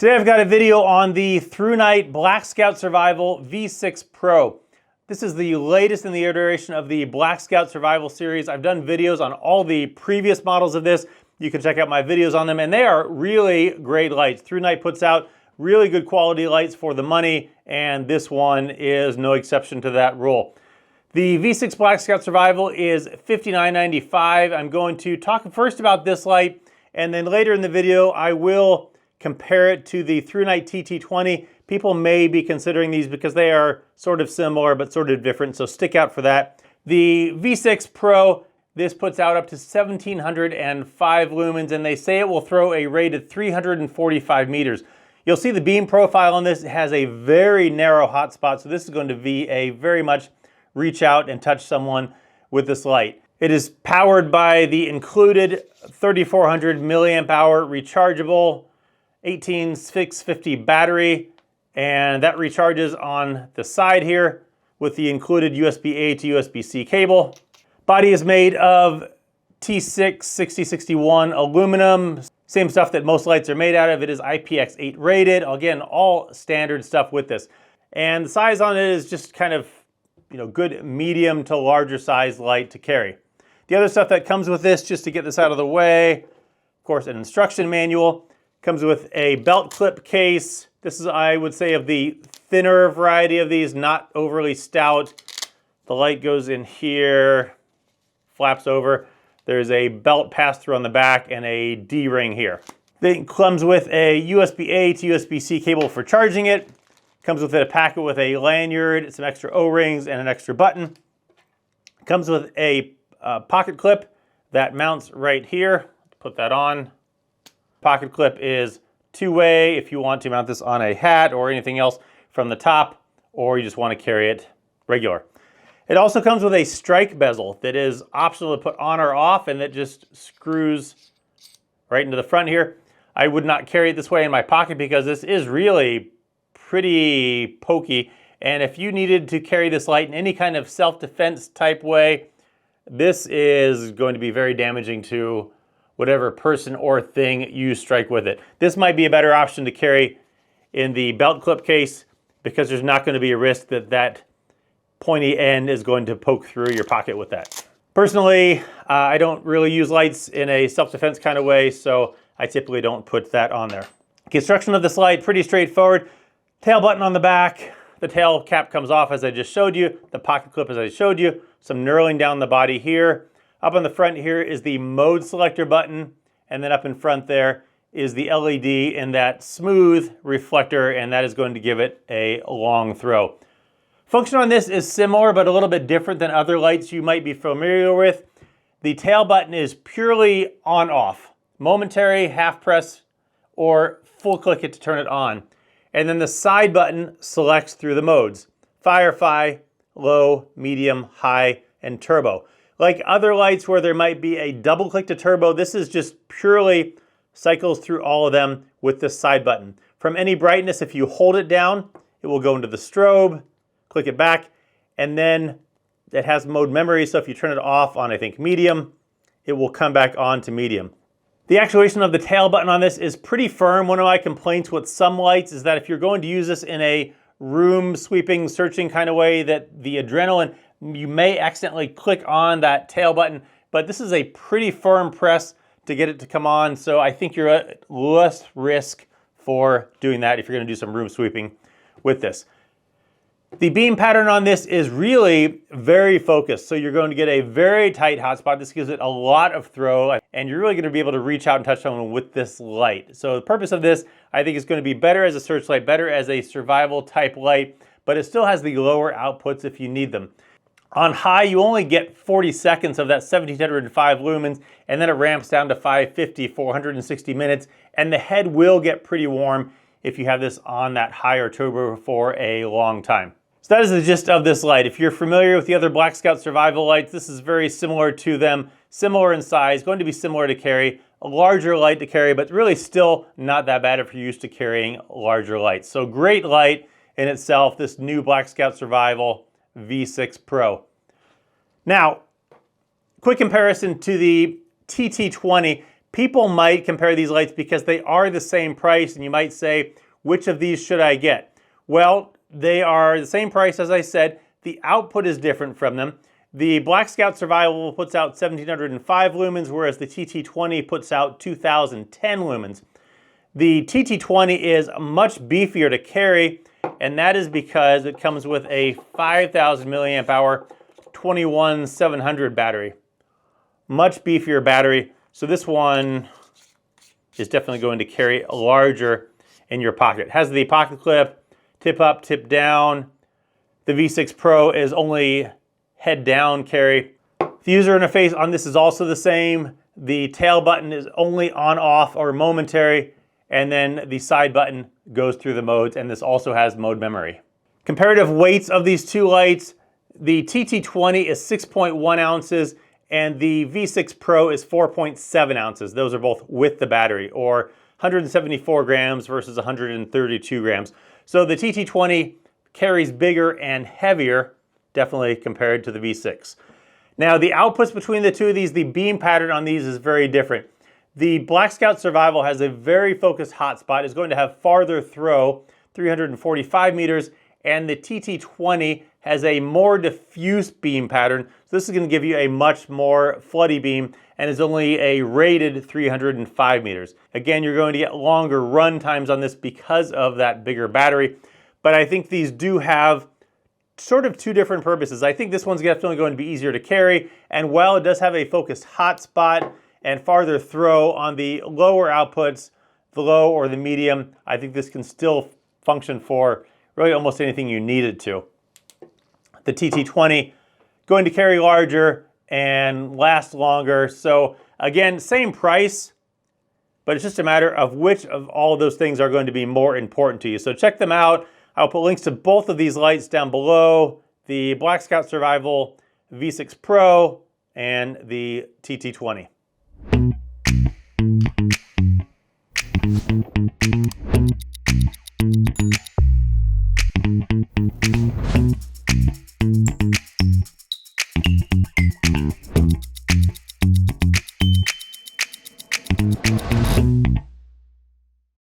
Today I've got a video on the Thrunite Black Scout Survival V6 Pro. This is the latest in the iteration of the Black Scout Survival series. I've done videos on all the previous models of this. You can check out my videos on them, and they are really great lights. Thrunite puts out really good quality lights for the money, and this one is no exception to that rule. The V6 Black Scout Survival is $59.95. I'm going to talk first about this light, and then later in the video I will compare it to the Thrunite TT20. People may be considering these because they are sort of similar but sort of different, so stick out for that. The V6 Pro, this puts out up to 1705 lumens, and they say it will throw a rated 345 meters. You'll see the beam profile on this. It has a very narrow hotspot, so this is going to be a very much reach out and touch someone with this light. It is powered by the included 3400 milliamp hour rechargeable 18650 battery, and that recharges on the side here with the included USB-A to USB-C cable. Body is made of T6 6061 aluminum, same stuff that most lights are made out of. It is IPX8 rated. Again, all standard stuff with this. And the size on it is just kind of, good medium to larger size light to carry. The other stuff that comes with this, just to get this out of the way, of course, an instruction manual. Comes with a belt clip case. This is, I would say, of the thinner variety of these, not overly stout. The light goes in here, flaps over. There's a belt pass-through on the back and a D-ring here. It comes with a USB-A to USB-C cable for charging it. Comes with a packet with a lanyard, some extra O-rings, and an extra button. Comes with a pocket clip that mounts right here. Put that on. Pocket clip is two-way if you want to mount this on a hat or anything else from the top, or you just want to carry it regular. It also comes with a strike bezel that is optional to put on or off, and that just screws right into the front here. I would not carry it this way in my pocket because this is really pretty pokey, and if you needed to carry this light in any kind of self-defense type way, this is going to be very damaging to whatever person or thing you strike with it. This might be a better option to carry in the belt clip case because there's not going to be a risk that that pointy end is going to poke through your pocket with that. Personally, I don't really use lights in a self-defense kind of way, so I typically don't put that on there. Construction of this light, pretty straightforward. Tail button on the back. The tail cap comes off as I just showed you. The pocket clip as I showed you. Some knurling down the body here. Up on the front here is the mode selector button, and then up in front there is the LED in that smooth reflector, and that is going to give it a long throw. Function on this is similar but a little bit different than other lights you might be familiar with. The tail button is purely on-off, momentary, half press, or full click it to turn it on. And then the side button selects through the modes: Firefly, low, medium, high, and turbo. Like other lights where there might be a double click to turbo, this is just purely cycles through all of them with this side button. From any brightness, if you hold it down, it will go into the strobe, click it back, and then it has mode memory, so if you turn it off on, I think, medium, it will come back on to medium. The actuation of the tail button on this is pretty firm. One of my complaints with some lights is that if you're going to use this in a room sweeping, searching kind of way, that the adrenaline, you may accidentally click on that tail button, but this is a pretty firm press to get it to come on, so I think you're at less risk for doing that if you're going to do some room sweeping with this. The beam pattern on this is really very focused, so you're going to get a very tight hotspot. This gives it a lot of throw, and you're really going to be able to reach out and touch someone with this light. So the purpose of this, I think, is going to be better as a searchlight, better as a survival type light, but it still has the lower outputs if you need them. On high, you only get 40 seconds of that 1705 lumens, and then it ramps down to 550 for 160 minutes, and the head will get pretty warm if you have this on that higher turbo for a long time. So that is the gist of this light. If you're familiar with the other Black Scout Survival lights, this is very similar to them, similar in size, going to be similar to carry, a larger light to carry, but really still not that bad if you're used to carrying larger lights. So great light in itself, this new Black Scout Survival V6 Pro. Now, quick comparison to the TT20. People might compare these lights because they are the same price, and you might say, which of these should I get? Well, they are the same price, as I said. The output is different from them. The Black Scout Survival puts out 1705 lumens, whereas the TT20 puts out 2010 lumens. The TT20 is much beefier to carry, and that is because it comes with a 5,000 milliamp hour 21700 battery. Much beefier battery, so this one is definitely going to carry larger in your pocket. It has the pocket clip, tip up, tip down. The V6 Pro is only head down carry. The user interface on this is also the same. The tail button is only on, off, or momentary, and then the side button goes through the modes, and this also has mode memory. Comparative weights of these two lights: the TT20 is 6.1 ounces, and the V6 Pro is 4.7 ounces. Those are both with the battery, or 174 grams versus 132 grams. So the TT20 carries bigger and heavier, definitely compared to the V6. Now the outputs between the two of these, the beam pattern on these is very different. The Black Scout Survival has a very focused hotspot. It's going to have farther throw, 345 meters, and the TT20 has a more diffuse beam pattern. So this is going to give you a much more floody beam, and is only a rated 305 meters. Again, you're going to get longer run times on this because of that bigger battery, but I think these do have sort of two different purposes. I think this one's definitely going to be easier to carry, and while it does have a focused hotspot and farther throw on the lower outputs, the low or the medium, I think this can still function for really almost anything you need it to. The TT20 going to carry larger and last longer. So again, same price, but it's just a matter of which of all of those things are going to be more important to you. So check them out. I'll put links to both of these lights down below: the Black Scout Survival V6 Pro and the TT20.